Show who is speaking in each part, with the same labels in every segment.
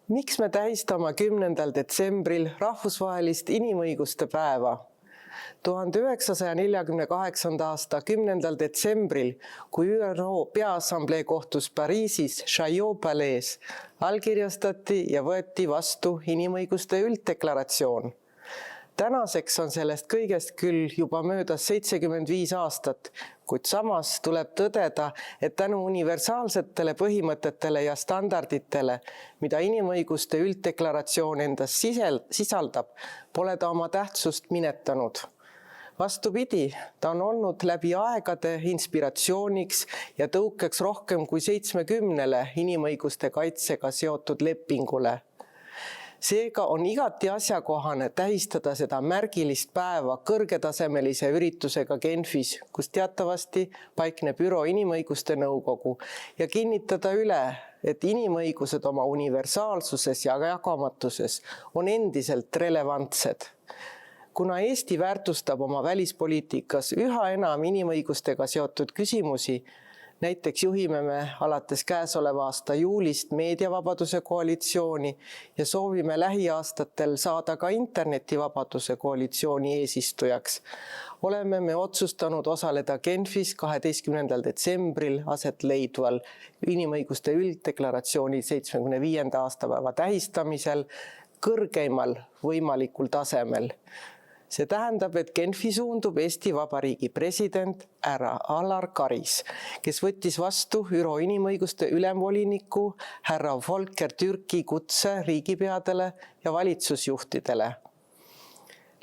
Speaker 1: Miks me tähistame 10. detsembril rahvusvahelist inimõiguste päeva? 1948. aasta 10. detsembril, kui ÜRO Peaassamblee kohtus Pariisis Chaillot palees, allkirjastati ja võeti vastu inimõiguste ülddeklaratsioon. Tänaseks on sellest kõigest küll juba möödas 75 aastat, kuid samas tuleb tõdeda, et tänu universaalsetele põhimõtetele ja standarditele, mida inimõiguste ülddeklaratsioon endas sisaldab, pole ta oma tähtsust minetanud. Vastupidi, ta on olnud läbi aegade inspiratsiooniks ja tõukeks rohkem kui 70 inimõiguste kaitsega seotud lepingule. Seega on igati asjakohane tähistada seda märgilist päeva kõrgetasemelise üritusega Genfis, kus teatavasti paikneb ÜRO Inimõiguste Nõukogu, ja kinnitada üle, et inimõigused oma universaalsuses ja jagamatuses on endiselt relevantsed. Kuna Eesti väärtustab oma välispoliitikas üha enam inimõigustega seotud küsimusi, näiteks juhime me alates käesoleva aasta juulist meediavabaduse koalitsiooni ja soovime lähiaastatel saada ka internetivabaduse koalitsiooni eesistujaks, oleme me otsustanud osaleda Genfis 12. detsembril aset leidval inimõiguste ülddeklaratsiooni 75. aastapäeva tähistamisel kõrgeimal võimalikul tasemel. See tähendab, et Genfi suundub Eesti Vabariigi president härra Alar Karis, kes võttis vastu ÜRO inimõiguste ülemvoliniku härra Volker Türki kutse riigipeadele ja valitsusjuhtidele.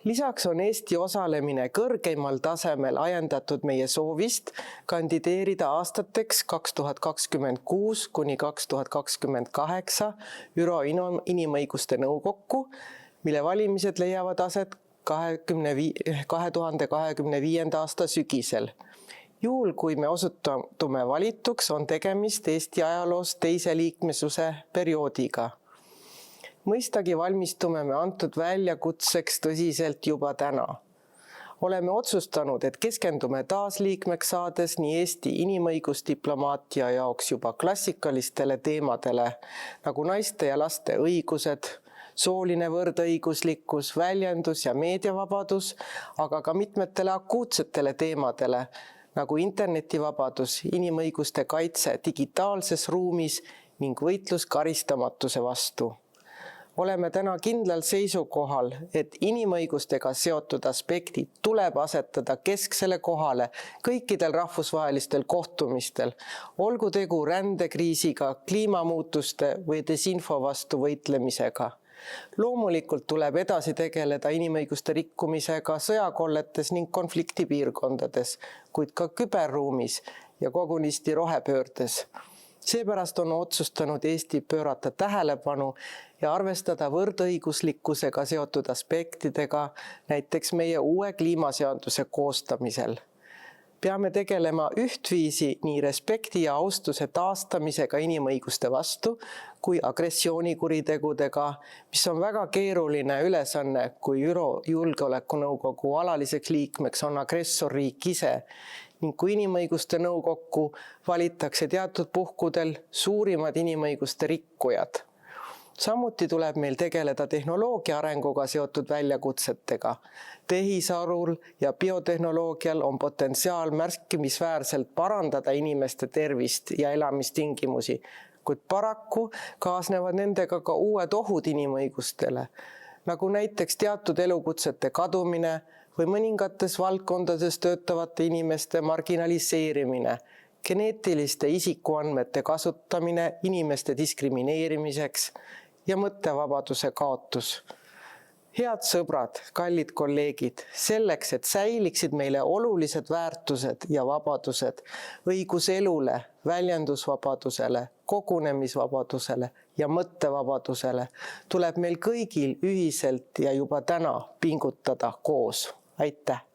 Speaker 1: Lisaks on Eesti osalemine kõrgeimal tasemel ajendatud meie soovist kandideerida aastateks 2026 kuni 2028 ÜRO Inimõiguste Nõukokku, mille valimised leiavad aset 2025. aasta sügisel. Juhul, kui me osutume valituks, on tegemist Eesti ajaloos teise liikmesuse perioodiga. Mõistagi valmistume me antud väljakutseks tõsiselt juba täna. Oleme otsustanud, et keskendume taasliikmeks saades nii Eesti inimõigusdiplomaatia jaoks juba klassikalistele teemadele, nagu naiste ja laste õigused, sooline võrdõiguslikkus, väljendus- ja meediavabadus, aga ka mitmetele akuutsetele teemadele, nagu internetivabadus, inimõiguste kaitse digitaalses ruumis ning võitlus karistamatuse vastu. Oleme täna kindlal seisukohal, et inimõigustega seotud aspektid tuleb asetada kesksele kohale kõikidel rahvusvahelistel kohtumistel, olgu tegu rändekriisiga, kliimamuutuste või desinfo vastu võitlemisega. Loomulikult tuleb edasi tegeleda inimõiguste rikkumisega sõjakolletes ning konfliktipiirkondades, kuid ka küberruumis ja kogunisti rohepöördes. Seepärast on otsustanud Eesti pöörata tähelepanu ja arvestada võrdõiguslikkusega seotud aspektidega, näiteks meie uue kliimaseaduse koostamisel. Peame tegelema ühtviisi nii respekti ja austuse taastamisega inimõiguste vastu kui agressioonikuritegudega, mis on väga keeruline ülesanne, kui ÜRO Julgeolekunõukogu alaliseks liikmeks on agressorriik ise ning kui Inimõiguste Nõukokku valitakse teatud puhkudel suurimad inimõiguste rikkujad. Samuti tuleb meil tegeleda tehnoloogia arenguga seotud väljakutsetega. Tehisarul ja biotehnoloogial on potentsiaal märkimisväärselt parandada inimeste tervist ja elamistingimusi, kuid paraku kaasnevad nendega ka uued ohud inimõigustele, nagu näiteks teatud elukutsete kadumine või mõningates valdkondades töötavate inimeste marginaliseerimine, geneetiliste isikuandmete kasutamine inimeste diskrimineerimiseks ja mõttevabaduse kaotus. Head sõbrad, kallid kolleegid, selleks, et säiliksid meile olulised väärtused ja vabadused, õigus elule, väljendusvabadusele, kogunemisvabadusele ja mõttevabadusele, tuleb meil kõigil ühiselt ja juba täna pingutada koos. Aitäh!